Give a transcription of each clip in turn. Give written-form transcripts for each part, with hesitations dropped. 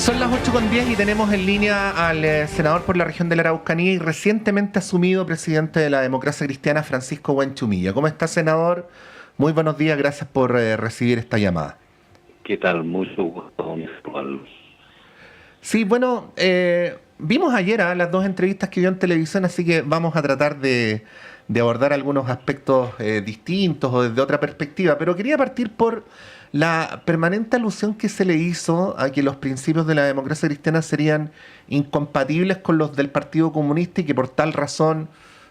Son las 8:10 y tenemos en línea al senador por la región de la Araucanía y recientemente asumido presidente de la democracia cristiana, Francisco Buenchumilla. ¿Cómo está, senador? Muy buenos días, gracias por recibir esta llamada. ¿Qué tal? Mucho gusto, don Juan. Sí, bueno, vimos ayer las dos entrevistas que dio en televisión, así que vamos a tratar de abordar algunos aspectos distintos o desde otra perspectiva, pero quería partir por la permanente alusión que se le hizo a que los principios de la democracia cristiana serían incompatibles con los del Partido Comunista y que por tal razón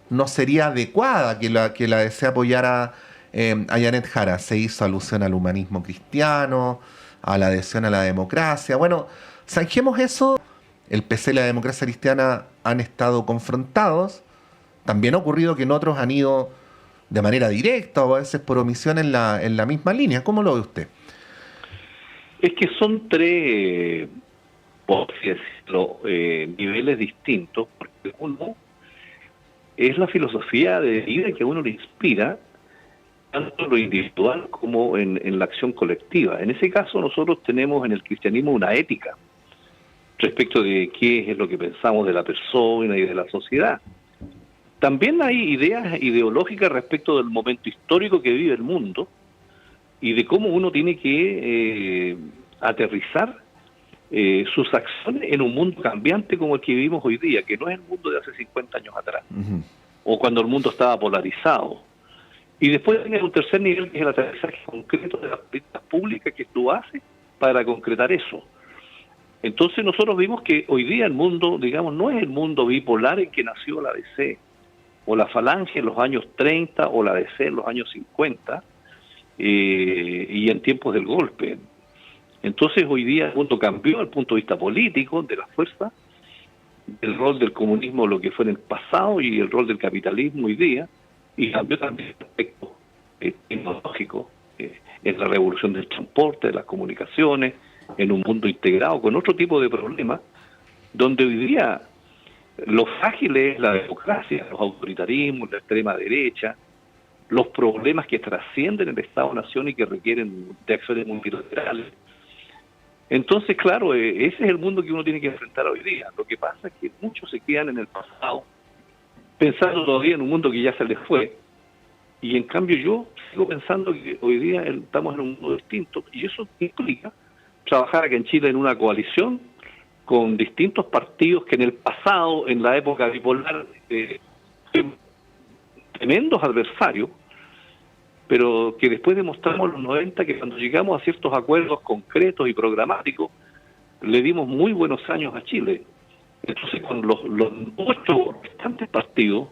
no sería adecuada que la desea apoyara a Janet Jara. Se hizo alusión al humanismo cristiano, a la adhesión a la democracia. Bueno, zanjemos eso. El PC y la democracia cristiana han estado confrontados. También ha ocurrido que en otros han ido de manera directa o a veces por omisión en la misma línea. ¿Cómo lo ve usted? Es que son tres, por así decirlo, niveles distintos, porque uno es la filosofía de vida que a uno le inspira, tanto en lo individual como en la acción colectiva. En ese caso nosotros tenemos en el cristianismo una ética respecto de qué es lo que pensamos de la persona y de la sociedad. También hay ideas ideológicas respecto del momento histórico que vive el mundo y de cómo uno tiene que aterrizar sus acciones en un mundo cambiante como el que vivimos hoy día, que no es el mundo de hace 50 años atrás, o cuando el mundo estaba polarizado. Y después tiene un tercer nivel, que es el aterrizaje concreto de las políticas públicas que tú haces para concretar eso. Entonces nosotros vimos que hoy día el mundo, digamos, no es el mundo bipolar en que nació la DC, o la Falange en los años 30, o la DC en los años 50, y en tiempos del golpe. Entonces hoy día el mundo cambió desde el punto de vista político, de la fuerza, el rol del comunismo, lo que fue en el pasado, y el rol del capitalismo hoy día, y cambió también el aspecto tecnológico, en la revolución del transporte, de las comunicaciones, en un mundo integrado con otro tipo de problemas, donde hoy día lo frágil es la democracia, los autoritarismos, la extrema derecha, los problemas que trascienden el Estado-Nación y que requieren de acciones multilaterales. Entonces, claro, ese es el mundo que uno tiene que enfrentar hoy día. Lo que pasa es que muchos se quedan en el pasado, pensando todavía en un mundo que ya se les fue, y en cambio yo sigo pensando que hoy día estamos en un mundo distinto, y eso implica trabajar aquí en Chile en una coalición con distintos partidos que en el pasado, en la época bipolar, tremendos adversarios, pero que después demostramos en los 90 que cuando llegamos a ciertos acuerdos concretos y programáticos, le dimos muy buenos años a Chile. Entonces con los 8 restantes partidos,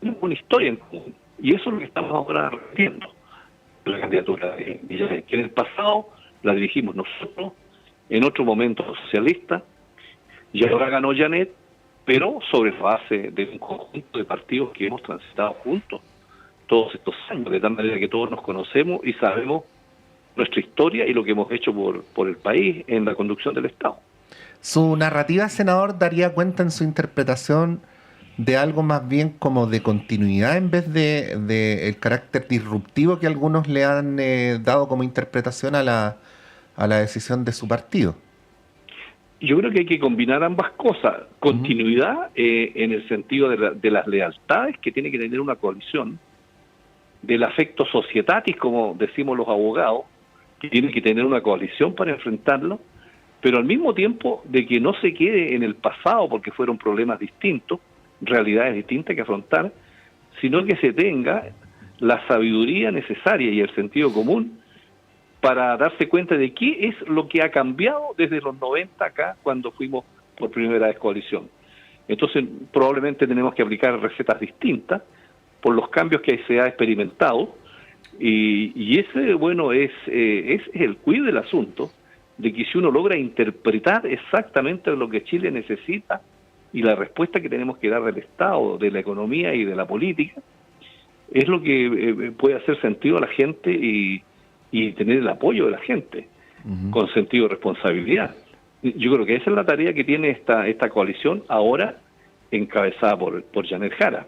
tenemos una historia en común, y eso es lo que estamos ahora repitiendo. La candidatura de Villarreal, que en el pasado la dirigimos nosotros, en otro momento socialista, y ahora ganó Janet, pero sobre base de un conjunto de partidos que hemos transitado juntos todos estos años, de tal manera que todos nos conocemos y sabemos nuestra historia y lo que hemos hecho por el país en la conducción del Estado. Su narrativa, senador, daría cuenta en su interpretación de algo más bien como de continuidad en vez de el carácter disruptivo que algunos le han dado como interpretación a la decisión de su partido. Yo creo que hay que combinar ambas cosas. Continuidad en el sentido de las lealtades que tiene que tener una coalición, del afecto societatis, como decimos los abogados, que tiene que tener una coalición para enfrentarlo, pero al mismo tiempo de que no se quede en el pasado porque fueron problemas distintos, realidades distintas que afrontar, sino que se tenga la sabiduría necesaria y el sentido común para darse cuenta de qué es lo que ha cambiado desde los 90 acá, cuando fuimos por primera vez coalición. Entonces, probablemente tenemos que aplicar recetas distintas por los cambios que se ha experimentado, y ese, bueno, es el quid del asunto, de que si uno logra interpretar exactamente lo que Chile necesita y la respuesta que tenemos que dar del Estado, de la economía y de la política, es lo que puede hacer sentido a la gente y tener el apoyo de la gente, con sentido de responsabilidad. Yo creo que esa es la tarea que tiene esta coalición ahora encabezada por Janet Jara.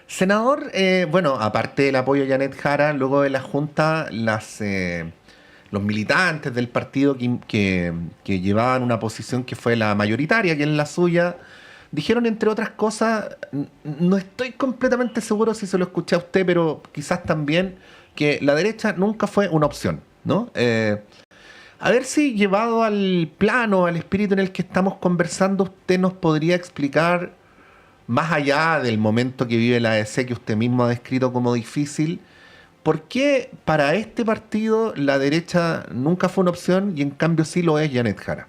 Senador, bueno, aparte del apoyo a Janet Jara, luego de la Junta, las los militantes del partido que llevaban una posición que fue la mayoritaria, que es la suya, dijeron, entre otras cosas, no estoy completamente seguro si se lo escuché a usted, pero quizás también, que la derecha nunca fue una opción, ¿no? A ver si llevado al plano, al espíritu en el que estamos conversando, usted nos podría explicar, más allá del momento que vive la ADC, que usted mismo ha descrito como difícil, ¿por qué para este partido la derecha nunca fue una opción y en cambio sí lo es Janet Jara?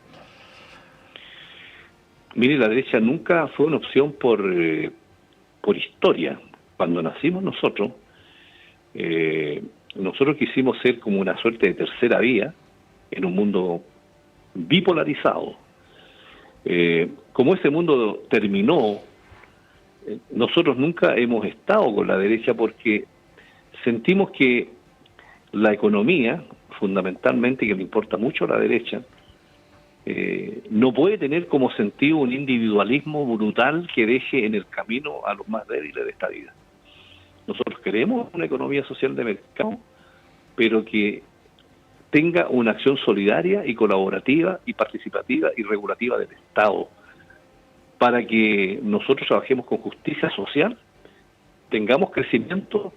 Mire, la derecha nunca fue una opción por historia. Cuando nacimos nosotros, nosotros quisimos ser como una suerte de tercera vía en un mundo bipolarizado. Como ese mundo terminó, nosotros nunca hemos estado con la derecha porque sentimos que la economía, fundamentalmente, que le importa mucho a la derecha, no puede tener como sentido un individualismo brutal que deje en el camino a los más débiles de esta vida. Nosotros queremos una economía social de mercado, pero que tenga una acción solidaria y colaborativa y participativa y regulativa del Estado, para que nosotros trabajemos con justicia social, tengamos crecimiento,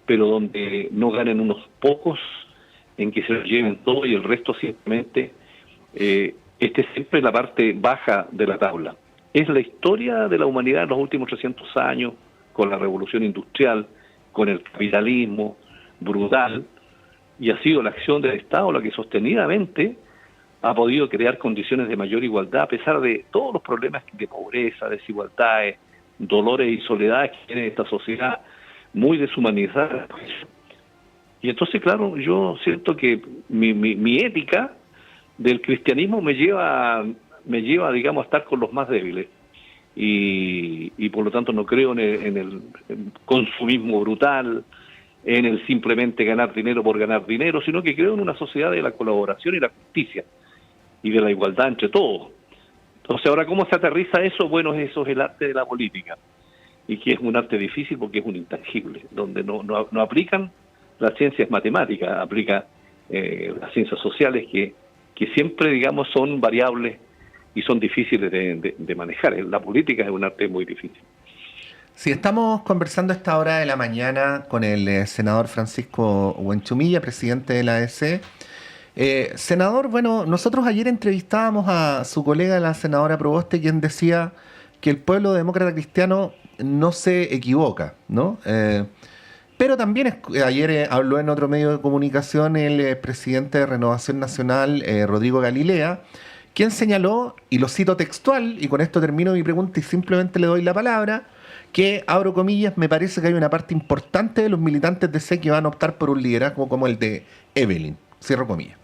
pero donde no ganen unos pocos en que se lo lleven todo y el resto simplemente esté siempre en la parte baja de la tabla. Es la historia de la humanidad en los últimos 300 años, con la revolución industrial, con el capitalismo brutal, y ha sido la acción del Estado la que sostenidamente ha podido crear condiciones de mayor igualdad a pesar de todos los problemas de pobreza, desigualdades, dolores y soledades que tiene esta sociedad muy deshumanizada. Y entonces, claro, yo siento que mi ética del cristianismo me lleva, digamos, a estar con los más débiles. Y por lo tanto no creo en el consumismo brutal, en el simplemente ganar dinero por ganar dinero, sino que creo en una sociedad de la colaboración y la justicia y de la igualdad entre todos. Entonces, ahora, ¿cómo se aterriza eso? Bueno, eso es el arte de la política, y que es un arte difícil porque es un intangible, donde no aplican las ciencias matemáticas, aplica las ciencias sociales que siempre, digamos, son variables y son difíciles de manejar. La política es un arte muy difícil. Sí, estamos conversando a esta hora de la mañana con el senador Francisco Huenchumilla, presidente de la ADC. Senador, bueno, nosotros ayer entrevistábamos a su colega, la senadora Proboste, quien decía que el pueblo demócrata cristiano no se equivoca, ¿no? Pero también ayer habló en otro medio de comunicación el presidente de Renovación Nacional, Rodrigo Galilea, quien señaló, y lo cito textual, y con esto termino mi pregunta y simplemente le doy la palabra, que, abro comillas, me parece que hay una parte importante de los militantes de C que van a optar por un liderazgo como el de Evelyn. Cierro comillas.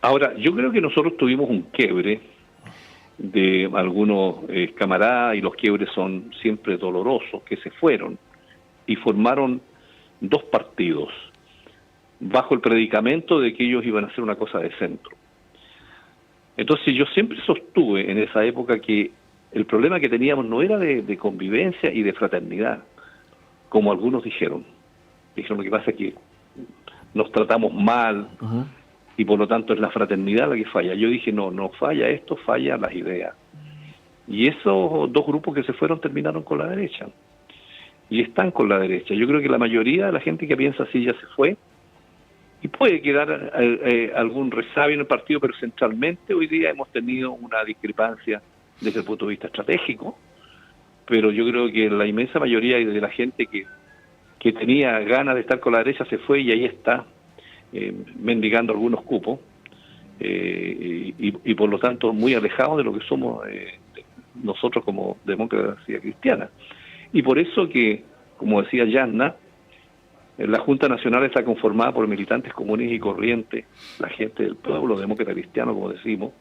Ahora, yo creo que nosotros tuvimos un quiebre de algunos camaradas, y los quiebres son siempre dolorosos, que se fueron y formaron dos partidos bajo el predicamento de que ellos iban a hacer una cosa de centro. Entonces yo siempre sostuve en esa época que el problema que teníamos no era de convivencia y de fraternidad, como algunos dijeron. Dijeron, lo que pasa es que nos tratamos mal, y por lo tanto es la fraternidad la que falla. Yo dije, no falla esto, falla las ideas. Y esos dos grupos que se fueron terminaron con la derecha. Y están con la derecha. Yo creo que la mayoría de la gente que piensa así ya se fue. Y puede quedar algún resabio en el partido, pero centralmente hoy día hemos tenido una discrepancia desde el punto de vista estratégico. Pero yo creo que la inmensa mayoría de la gente que tenía ganas de estar con la derecha se fue, y ahí está, mendigando algunos cupos, y por lo tanto muy alejados de lo que somos nosotros como democracia cristiana. Y por eso que, como decía Yanna, la Junta Nacional está conformada por militantes comunes y corrientes, la gente del pueblo demócrata cristiano, como decimos,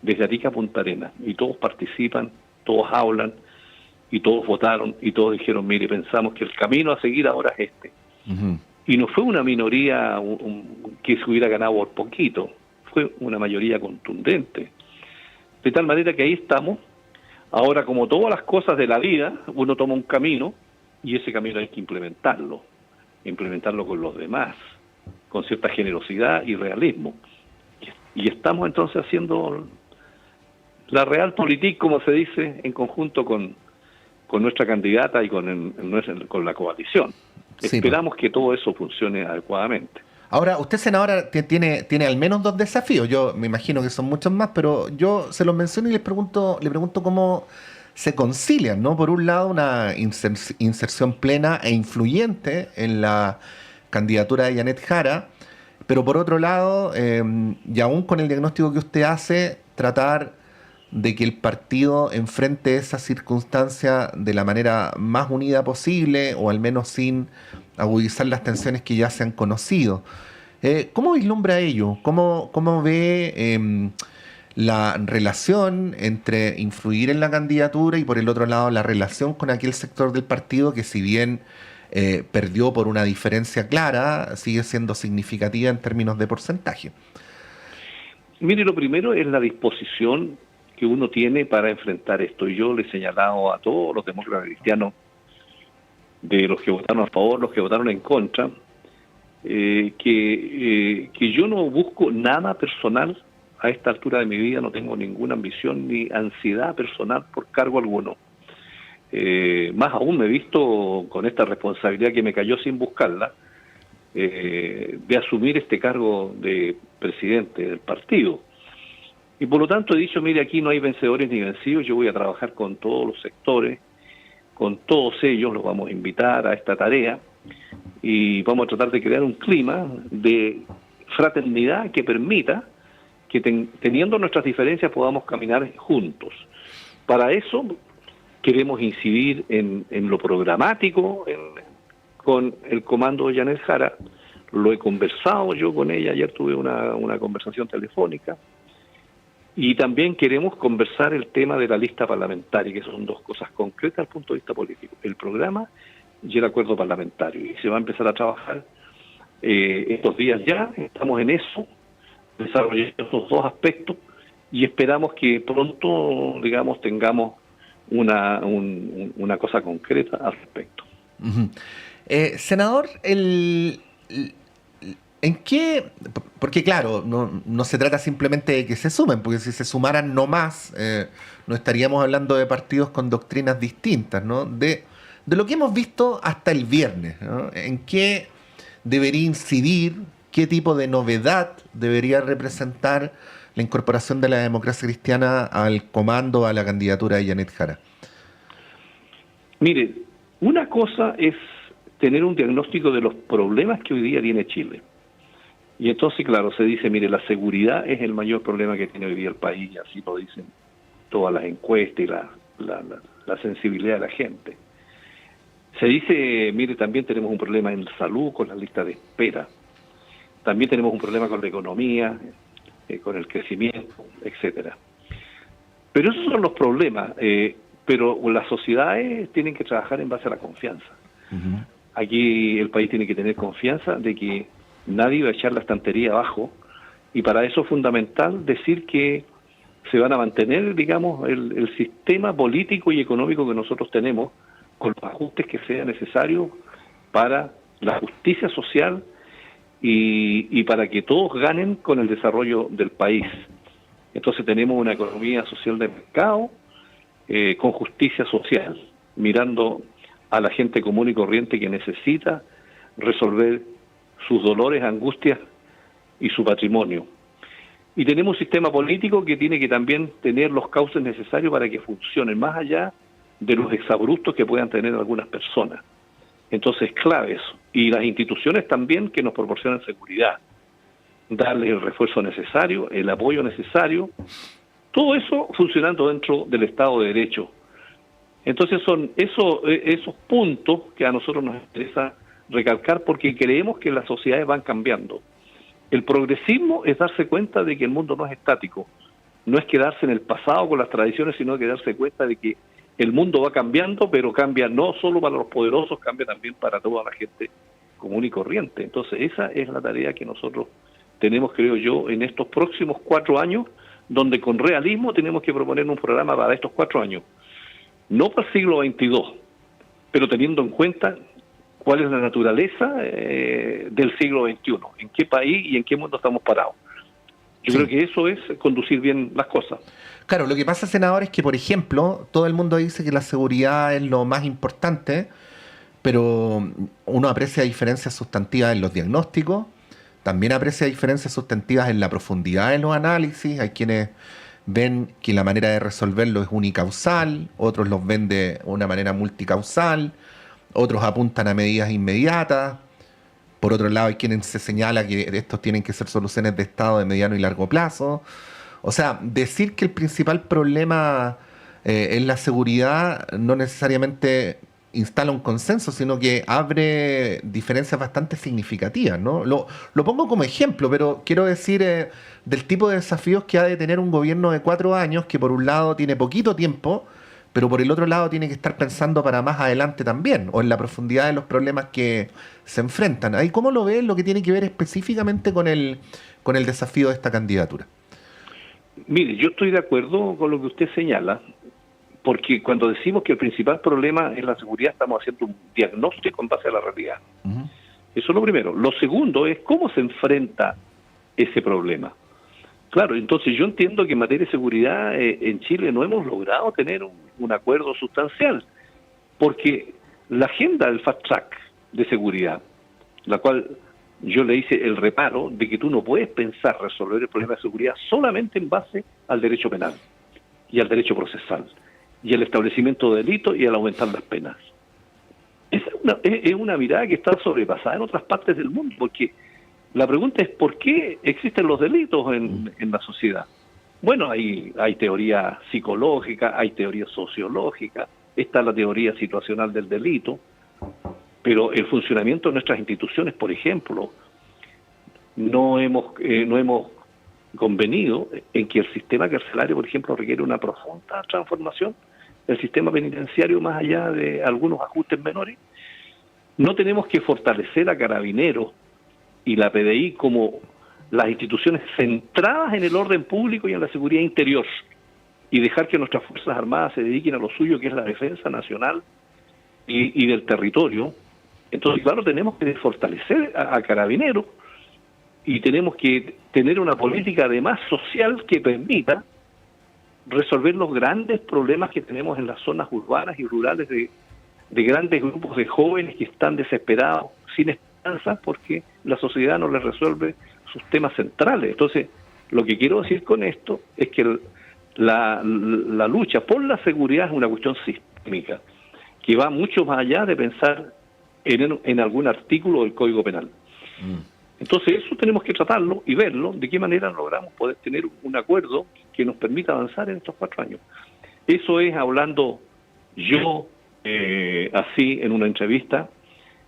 desde Arica a Punta Arenas, y todos participan, todos hablan, y todos votaron, y todos dijeron, mire, pensamos que el camino a seguir ahora es este. Y no fue una minoría que se hubiera ganado por poquito, fue una mayoría contundente. De tal manera que ahí estamos. Ahora, como todas las cosas de la vida, uno toma un camino, y ese camino hay que implementarlo con los demás. con cierta generosidad y realismo. Y estamos entonces haciendo la realpolitik, como se dice, en conjunto con nuestra candidata y con la coalición. Sí, Esperamos que todo eso funcione adecuadamente. Ahora, usted, senadora, tiene al menos dos desafíos. Yo me imagino que son muchos más, pero yo se los menciono y le pregunto cómo se concilian, ¿no? Por un lado, una inserción plena e influyente en la candidatura de Janet Jara, pero por otro lado, y aún con el diagnóstico que usted hace, tratar de que el partido enfrente esa circunstancia de la manera más unida posible, o al menos sin agudizar las tensiones que ya se han conocido. ¿Cómo vislumbra ello? ¿Cómo ve la relación entre influir en la candidatura y por el otro lado la relación con aquel sector del partido que, si bien perdió por una diferencia clara, sigue siendo significativa en términos de porcentaje? Mire, lo primero es la disposición que uno tiene para enfrentar esto. Y yo le he señalado a todos los demócratas cristianos, de los que votaron a favor, los que votaron en contra, que yo no busco nada personal a esta altura de mi vida, no tengo ninguna ambición ni ansiedad personal por cargo alguno. Más aún me he visto con esta responsabilidad que me cayó sin buscarla, de asumir este cargo de presidente del partido. Y por lo tanto he dicho, mire, aquí no hay vencedores ni vencidos, yo voy a trabajar con todos los sectores, con todos ellos los vamos a invitar a esta tarea y vamos a tratar de crear un clima de fraternidad que permita que teniendo nuestras diferencias podamos caminar juntos. Para eso queremos incidir en lo programático con el comando de Janet Jara. Lo he conversado yo con ella, ayer tuve una conversación telefónica. Y también queremos conversar el tema de la lista parlamentaria, que son dos cosas concretas desde el punto de vista político: el programa y el acuerdo parlamentario. Y se va a empezar a trabajar estos días ya, estamos en eso, desarrollando estos dos aspectos y esperamos que pronto, digamos, tengamos una cosa concreta al respecto. Uh-huh. Senador, ¿en qué? Porque claro, no se trata simplemente de que se sumen, porque si se sumaran no más, no estaríamos hablando de partidos con doctrinas distintas, ¿no? De lo que hemos visto hasta el viernes, ¿no? ¿En qué debería incidir, qué tipo de novedad debería representar la incorporación de la democracia cristiana al comando, a la candidatura de Janet Jara? Mire, una cosa es tener un diagnóstico de los problemas que hoy día tiene Chile. Y entonces, claro, se dice, mire, la seguridad es el mayor problema que tiene hoy día el país, y así lo dicen todas las encuestas y la sensibilidad de la gente. Se dice, mire, también tenemos un problema en salud con la lista de espera, también tenemos un problema con la economía, con el crecimiento, etcétera. Pero esos son los problemas, pero las sociedades tienen que trabajar en base a la confianza. Uh-huh. Aquí el país tiene que tener confianza de que nadie va a echar la estantería abajo, y para eso es fundamental decir que se van a mantener, digamos, el sistema político y económico que nosotros tenemos, con los ajustes que sean necesarios para la justicia social y para que todos ganen con el desarrollo del país. Entonces tenemos una economía social de mercado con justicia social, mirando a la gente común y corriente que necesita resolver sus dolores, angustias y su patrimonio. Y tenemos un sistema político que tiene que también tener los cauces necesarios para que funcione, más allá de los exabruptos que puedan tener algunas personas. Entonces es clave eso. Y las instituciones también que nos proporcionan seguridad, darle el refuerzo necesario, el apoyo necesario, todo eso funcionando dentro del Estado de Derecho. Entonces son esos puntos que a nosotros nos interesa recalcar, porque creemos que las sociedades van cambiando. El progresismo es darse cuenta de que el mundo no es estático, no es quedarse en el pasado con las tradiciones, sino que darse cuenta de que el mundo va cambiando, pero cambia no solo para los poderosos, cambia también para toda la gente común y corriente. Entonces esa es la tarea que nosotros tenemos, creo yo, en estos próximos 4 años, donde con realismo tenemos que proponer un programa para estos 4 años, no para el siglo XXII, pero teniendo en cuenta cuál es la naturaleza del siglo XXI, en qué país y en qué mundo estamos parados. Yo creo que eso es conducir bien las cosas. Claro, lo que pasa, senador, es que, por ejemplo, todo el mundo dice que la seguridad es lo más importante, pero uno aprecia diferencias sustantivas en los diagnósticos, también aprecia diferencias sustantivas en la profundidad de los análisis. Hay quienes ven que la manera de resolverlo es unicausal, otros los ven de una manera multicausal, otros apuntan a medidas inmediatas. Por otro lado, hay quienes se señala que estos tienen que ser soluciones de Estado de mediano y largo plazo. O sea, decir que el principal problema es la seguridad no necesariamente instala un consenso, sino que abre diferencias bastante significativas, ¿no? Lo pongo como ejemplo, pero quiero decir del tipo de desafíos que ha de tener un gobierno de 4 años, que por un lado tiene poquito tiempo, pero por el otro lado tiene que estar pensando para más adelante también, o en la profundidad de los problemas que se enfrentan. Ahí, ¿cómo lo ves lo que tiene que ver específicamente con el desafío de esta candidatura? Mire, yo estoy de acuerdo con lo que usted señala, porque cuando decimos que el principal problema es la seguridad, estamos haciendo un diagnóstico en base a la realidad. Uh-huh. Eso es lo primero. Lo segundo es cómo se enfrenta ese problema. Claro, entonces yo entiendo que en materia de seguridad en Chile no hemos logrado tener un acuerdo sustancial, porque la agenda del Fast Track de seguridad, la cual yo le hice el reparo de que tú no puedes pensar resolver el problema de seguridad solamente en base al derecho penal y al derecho procesal y al establecimiento de delitos y al aumentar las penas. Es una mirada que está sobrepasada en otras partes del mundo, porque la pregunta es ¿por qué existen los delitos en la sociedad? Bueno, hay teoría psicológica, hay teoría sociológica, está la teoría situacional del delito, pero el funcionamiento de nuestras instituciones, por ejemplo, no hemos convenido en que el sistema carcelario, por ejemplo, requiere una profunda transformación, el sistema penitenciario más allá de algunos ajustes menores. No tenemos que fortalecer a Carabineros y la PDI como las instituciones centradas en el orden público y en la seguridad interior, y dejar que nuestras Fuerzas Armadas se dediquen a lo suyo, que es la defensa nacional y del territorio. Entonces, claro, tenemos que fortalecer a Carabineros y tenemos que tener una política además social que permita resolver los grandes problemas que tenemos en las zonas urbanas y rurales de grandes grupos de jóvenes que están desesperados, sin esperanza, porque la sociedad no les resuelve sus temas centrales. Entonces, lo que quiero decir con esto es que la lucha por la seguridad es una cuestión sistémica, que va mucho más allá de pensar en algún artículo del Código Penal. Entonces, eso tenemos que tratarlo y verlo, de qué manera logramos poder tener un acuerdo que nos permita avanzar en estos 4 años. Eso es hablando yo, así, en una entrevista,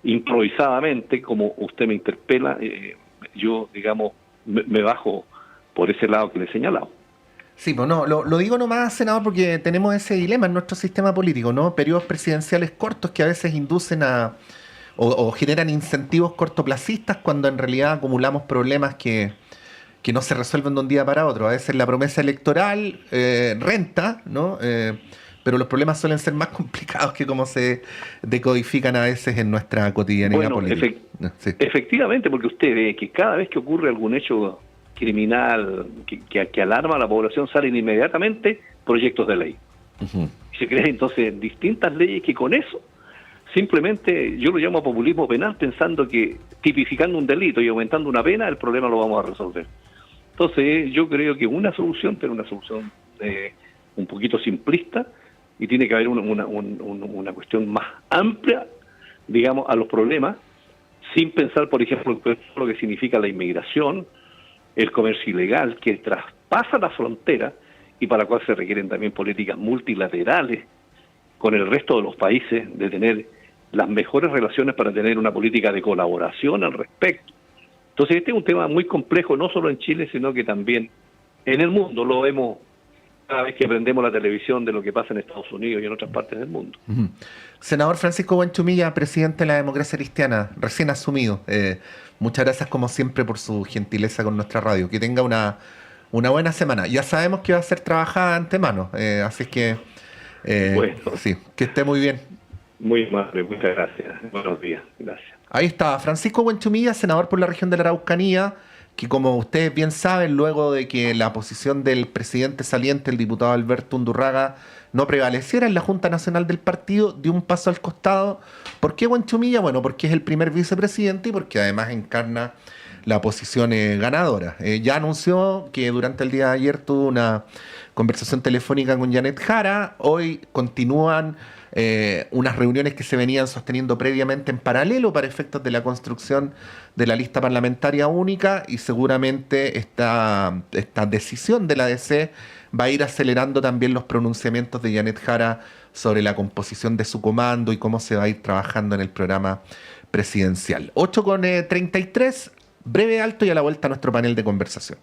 improvisadamente, como usted me interpela, yo, digamos, me bajo por ese lado que le he señalado. Sí, pues no, lo digo nomás, senador, porque tenemos ese dilema en nuestro sistema político, ¿no? Periodos presidenciales cortos que a veces inducen o generan incentivos cortoplacistas cuando en realidad acumulamos problemas que no se resuelven de un día para otro. A veces la promesa electoral renta, ¿no? Pero los problemas suelen ser más complicados que cómo se decodifican a veces en nuestra cotidianidad política. Efectivamente, porque usted ve que cada vez que ocurre algún hecho criminal que alarma a la población, salen inmediatamente proyectos de ley. Uh-huh. Se crean entonces distintas leyes que con eso, simplemente yo lo llamo populismo penal, pensando que tipificando un delito y aumentando una pena, el problema lo vamos a resolver. Entonces yo creo que una solución, pero una solución un poquito simplista, y tiene que haber una cuestión más amplia, digamos, a los problemas, sin pensar, por ejemplo, en lo que significa la inmigración, el comercio ilegal, que traspasa la frontera y para la cual se requieren también políticas multilaterales con el resto de los países, de tener las mejores relaciones para tener una política de colaboración al respecto. Entonces este es un tema muy complejo, no solo en Chile, sino que también en el mundo. Lo vemos cada vez que prendemos la televisión de lo que pasa en Estados Unidos y en otras partes del mundo. Uh-huh. Senador Francisco Buenchumilla, presidente de la Democracia Cristiana, recién asumido. Muchas gracias como siempre por su gentileza con nuestra radio. Que tenga una buena semana. Ya sabemos que va a ser trabajada de antemano, así que bueno. sí, que esté muy bien. Muy amable, muchas gracias. Buenos días, gracias. Ahí está Francisco Buenchumilla, senador por la región de la Araucanía, que como ustedes bien saben, luego de que la posición del presidente saliente, el diputado Alberto Undurraga, no prevaleciera en la Junta Nacional del partido, dio un paso al costado. ¿Por qué Buenchumilla? Bueno, porque es el primer vicepresidente y porque además encarna la posición ganadora. Ya anunció que durante el día de ayer tuvo una conversación telefónica con Janet Jara. Hoy continúan unas reuniones que se venían sosteniendo previamente en paralelo para efectos de la construcción de la lista parlamentaria única, y seguramente esta decisión de la DC va a ir acelerando también los pronunciamientos de Janet Jara sobre la composición de su comando y cómo se va a ir trabajando en el programa presidencial. 8:33, breve alto y a la vuelta a nuestro panel de conversación.